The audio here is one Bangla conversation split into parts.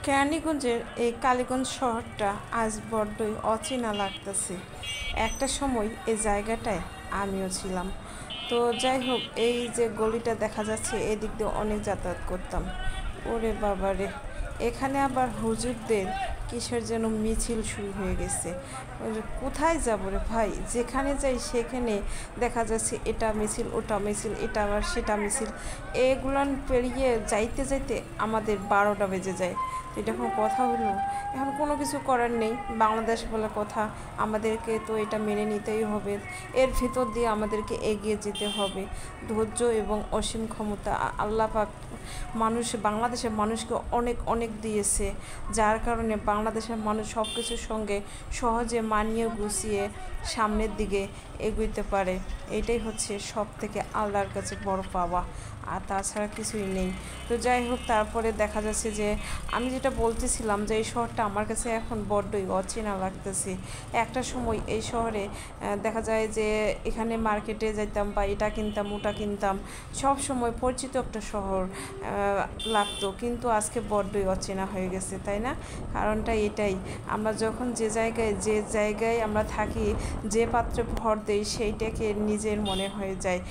কেরানীগঞ্জের এই কালীগঞ্জ শহরটা আজ বড্ডই অচেনা লাগতেছে। একটা সময় এই জায়গাটায় আমিও ছিলাম। তো যাই হোক, এই যে গলিটা দেখা যাচ্ছে এদিক দিয়ে অনেক যাতায়াত করতাম। ওরে বাবা রে, এখানে আবার হুজুরদের কিসের যেন মিছিল শুরু হয়ে গেছে। ওই যে কোথায় যাব রে ভাই, যেখানে যাই সেখানে দেখা যাচ্ছে এটা মিছিল, ওটা মিছিল, এটা আবার সেটা মিছিল। এগুলান পেরিয়ে যাইতে যাইতে আমাদের 12টা বেজে যায়। তো এটা কোনো কথা হলো? এখন কোনো কিছু করার নেই, বাংলাদেশ বলে কথা, আমাদেরকে তো এটা মেনে নিতেই হবে। এর ভিতর দিয়ে আমাদেরকে এগিয়ে যেতে হবে। ধৈর্য এবং অসীম ক্ষমতা আল্লাহ পাক বাংলাদেশের মানুষকে অনেক অনেক দিয়েছে, যার কারণে বাংলাদেশের মানুষ সব কিছুর সঙ্গে সহজে মানিয়ে গুছিয়ে সামনের দিকে এগোতে পারে। এটাই হচ্ছে সব থেকে আল্লাহর কাছে বড় পাওয়া, আর তাছাড়া কিছুই নেই। তো যাই হোক, তারপরে দেখা যাচ্ছে যে আমি যেটা বলতেছিলাম যে এই শহরটা আমার কাছে এখন বড্ডই অচেনা লাগতেছে। একটা সময় এই শহরে দেখা যায় যে এখানে মার্কেটে যাইতাম বা এটা কিনতাম ওটা কিনতাম, সব সময় পরিচিত একটা শহর লাগতো, কিন্তু আজকে বড্ডই অচেনা হয়ে গেছে, তাই না? কারণটা এটাই, আমরা যখন যে জায়গায় আমরা থাকি, যে পাত্রে ভর দেই সেইটাকে নিজের মনে হয়ে যায়,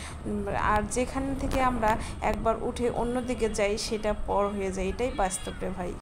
আর যেখান থেকে আমরা একবার উঠে অন্যদিকে যাই সেটা পর হয়ে যায়। এটাই বাস্তব রে ভাই।